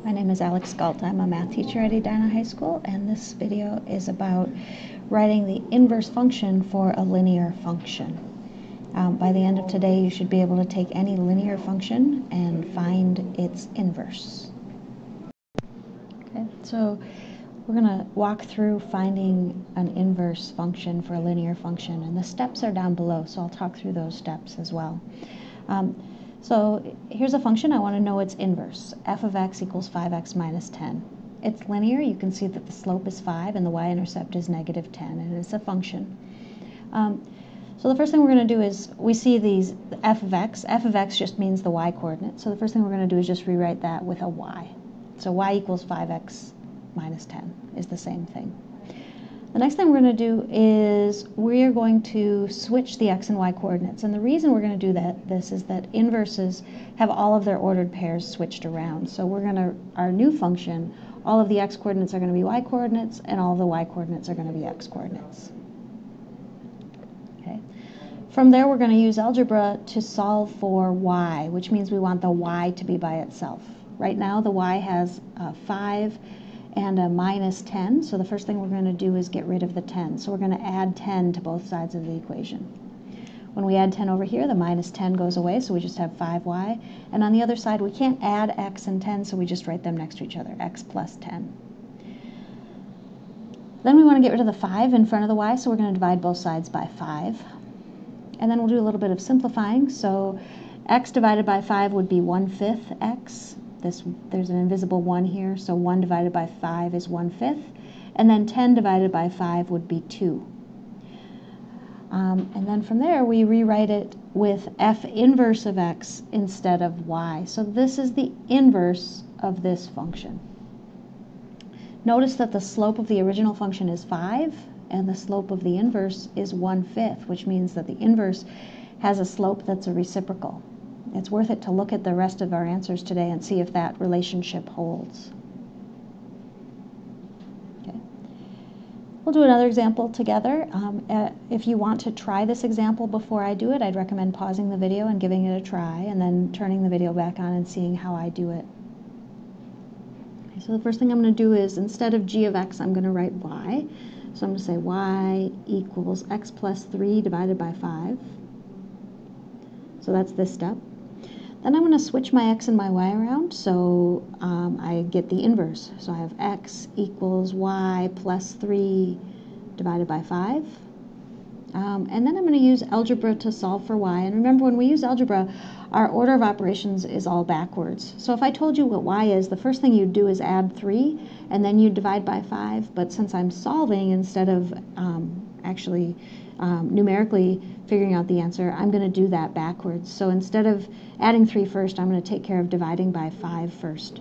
My name is Alex Galt. I'm a math teacher at Edina High School, and this video is about writing the inverse function for a linear function. By the end of today, you should be able to take any linear function and find its inverse. Okay, so we're going to walk through finding an inverse function for a linear function, and the steps are down below, so I'll talk through those steps as well. So here's a function. I want to know its inverse. F of x equals 5x minus 10. It's linear. You can see that the slope is 5 and the y-intercept is negative 10, and it's a function. So the first thing we're going to do is, we see these f of x. F of x just means the y-coordinate. So the first thing we're going to do is just rewrite that with a y. So y equals 5x minus 10 is the same thing. The next thing we're going to do is we're going to switch the x and y coordinates. And the reason we're going to do this is that inverses have all of their ordered pairs switched around. So we're going to, our new function, all of the x coordinates are going to be y coordinates, and all of the y coordinates are going to be x coordinates. Okay. From there, we're going to use algebra to solve for y, which means we want the y to be by itself. Right now, the y has 5 and a minus 10, so the first thing we're going to do is get rid of the 10. So we're going to add 10 to both sides of the equation. When we add 10 over here, the minus 10 goes away, so we just have 5y. And on the other side, we can't add x and 10, so we just write them next to each other, x plus 10. Then we want to get rid of the 5 in front of the y, so we're going to divide both sides by 5. And then we'll do a little bit of simplifying. So x divided by 5 would be 1/5 x. There's an invisible 1 here, so 1 divided by 5 is 1/5, and then 10 divided by 5 would be 2. And then from there, we rewrite it with f inverse of x instead of y. So this is the inverse of this function. Notice that the slope of the original function is 5, and the slope of the inverse is 1/5, which means that the inverse has a slope that's a reciprocal. It's worth it to look at the rest of our answers today and see if that relationship holds. Okay. We'll do another example together. If you want to try this example before I do it, I'd recommend pausing the video and giving it a try, and then turning the video back on and seeing how I do it. Okay, so the first thing I'm going to do is, instead of g of x, I'm going to write y. So I'm going to say y equals x plus 3 divided by 5. So that's this step. Then I'm going to switch my x and my y around, so I get the inverse. So I have x equals y plus 3 divided by 5. And then I'm going to use algebra to solve for y. And remember, when we use algebra, our order of operations is all backwards. So if I told you what y is, the first thing you'd do is add 3, and then you'd divide by 5. But since I'm solving, instead of actually numerically figuring out the answer, I'm going to do that backwards. So instead of adding 3 first, I'm going to take care of dividing by 5 first,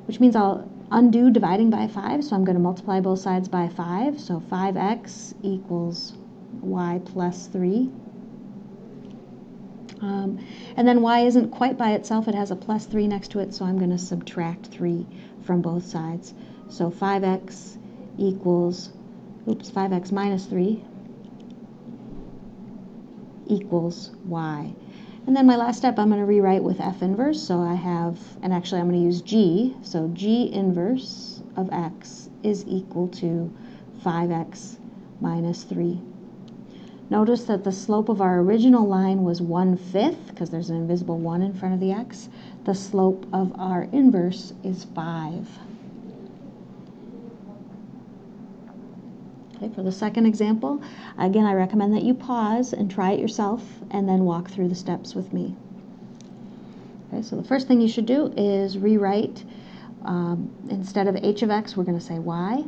which means I'll undo dividing by 5, so I'm going to multiply both sides by 5. So 5x equals y plus 3. And then y isn't quite by itself, it has a plus 3 next to it, so I'm going to subtract 3 from both sides. So 5x equals, 5x minus 3 equals y. And then my last step, I'm going to rewrite with f inverse. So I have, and actually I'm going to use g, so g inverse of x is equal to 5x minus 3. Notice that the slope of our original line was 1/5, because there's an invisible 1 in front of the x. The slope of our inverse is 5. Okay, for the second example, again, I recommend that you pause and try it yourself, and then walk through the steps with me. Okay, so the first thing you should do is rewrite, instead of h of x, we're going to say y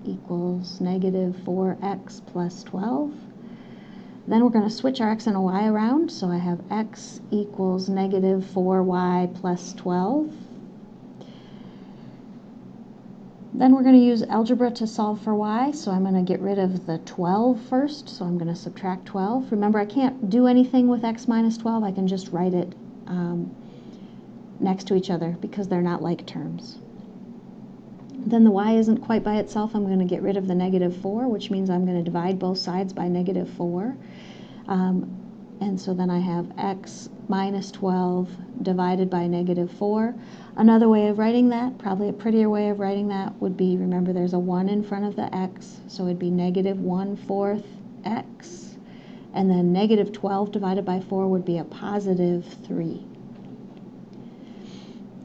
equals negative 4x plus 12. Then we're going to switch our x and y around, so I have x equals negative 4y plus 12. Then we're going to use algebra to solve for y, so I'm going to get rid of the 12 first, so I'm going to subtract 12. Remember, I can't do anything with x minus 12, I can just write it next to each other because they're not like terms. Then the y isn't quite by itself, I'm going to get rid of the negative 4, which means I'm going to divide both sides by negative 4. and so then I have x minus 12 divided by negative 4. Another way of writing that, probably a prettier way of writing that, would be, remember there's a 1 in front of the x, so it'd be negative 1/4 x, and then negative 12 divided by 4 would be a positive 3.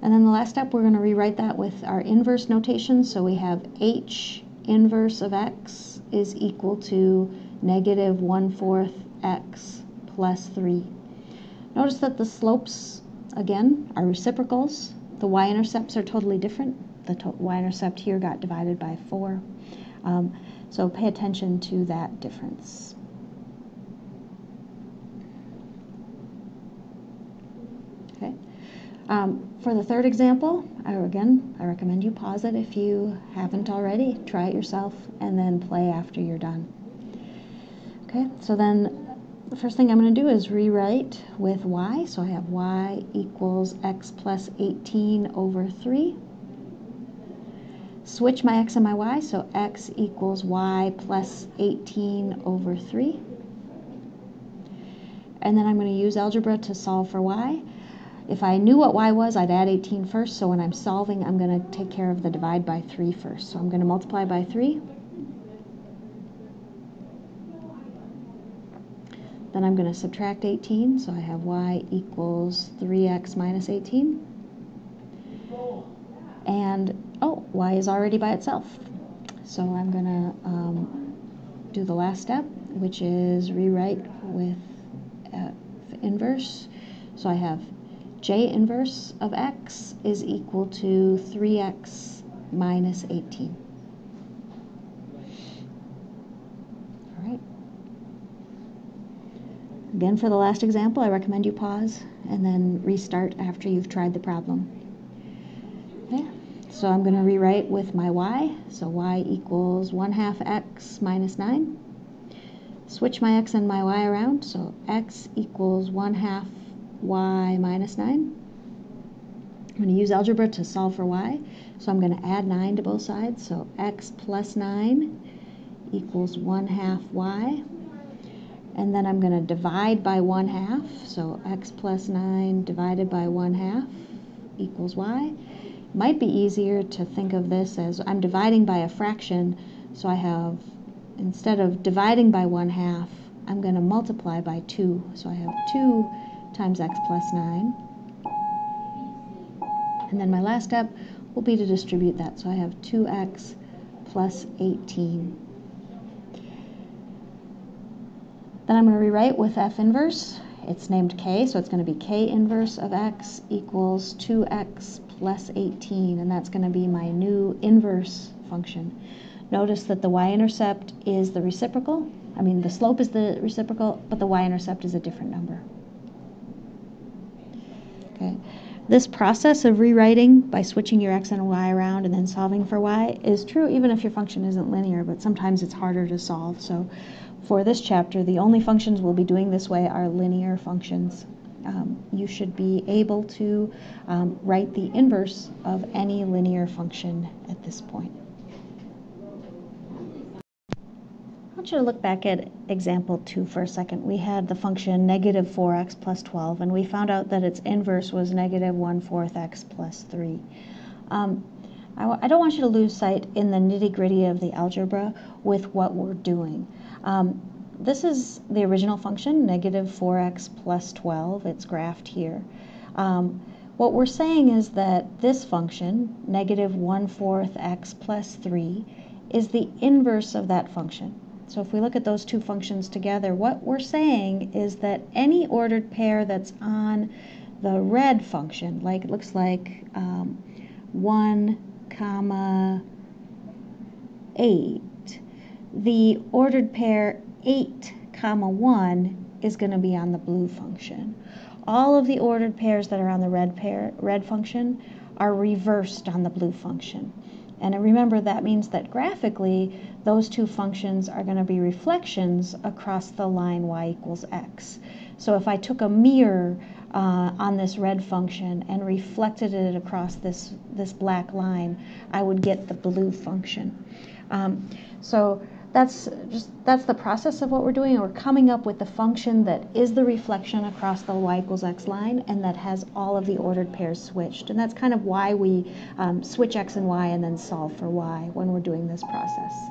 And then the last step, we're going to rewrite that with our inverse notation, so we have h inverse of x is equal to negative 1/4 x plus 3. Notice that the slopes, again, are reciprocals. The y-intercepts are totally different. The y-intercept here got divided by 4. So pay attention to that difference. Okay. For the third example, I recommend you pause it if you haven't already. Try it yourself and then play after you're done. Okay, so then the first thing I'm going to do is rewrite with y. So I have y equals x plus 18 over 3. Switch my x and my y, so x equals y plus 18 over 3. And then I'm going to use algebra to solve for y. If I knew what y was, I'd add 18 first, so when I'm solving, I'm going to take care of the divide by 3 first. So I'm going to multiply by 3. Then I'm going to subtract 18, so I have y equals 3x minus 18. And, oh, y is already by itself. So I'm going to do the last step, which is rewrite with inverse. So I have j inverse of x is equal to 3x minus 18. All right. Again, for the last example, I recommend you pause and then restart after you've tried the problem. Okay. So I'm going to rewrite with my y. So y equals 1/2 x minus 9. Switch my x and my y around. So x equals 1/2 y minus 9. I'm going to use algebra to solve for y. So I'm going to add 9 to both sides. So x plus 9 equals 1/2 y. And then I'm going to divide by 1/2. So x plus 9 divided by 1/2 equals y. Might be easier to think of this as I'm dividing by a fraction. So I have, instead of dividing by 1/2, I'm going to multiply by 2. So I have 2 times x plus 9. And then my last step will be to distribute that. So I have 2x plus 18. Then I'm going to rewrite with f inverse. It's named k, so it's going to be k inverse of x equals 2x plus 18, and that's going to be my new inverse function. Notice that the y-intercept is the reciprocal. I mean, the slope is the reciprocal, but the y-intercept is a different number. Okay. This process of rewriting by switching your x and y around and then solving for y is true even if your function isn't linear, but sometimes it's harder to solve. So for this chapter, the only functions we'll be doing this way are linear functions. You should be able to write the inverse of any linear function at this point. I want you to look back at example 2 for a second. We had the function negative 4x plus 12, and we found out that its inverse was negative 1/4 x plus 3. I don't want you to lose sight in the nitty-gritty of the algebra with what we're doing. This is the original function, negative 4x plus 12. It's graphed here. What we're saying is that this function, negative 1/4 x plus 3, is the inverse of that function. So if we look at those two functions together, what we're saying is that any ordered pair that's on the red function, like it looks like 1, 8, the ordered pair 8, 1 is going to be on the blue function. All of the ordered pairs that are on the red function are reversed on the blue function. And remember, that means that graphically, those two functions are going to be reflections across the line y equals x. So if I took a mirror on this red function and reflected it across this black line, I would get the blue function. So that's the process of what we're doing. We're coming up with the function that is the reflection across the y equals x line and that has all of the ordered pairs switched. And that's kind of why we switch x and y and then solve for y when we're doing this process.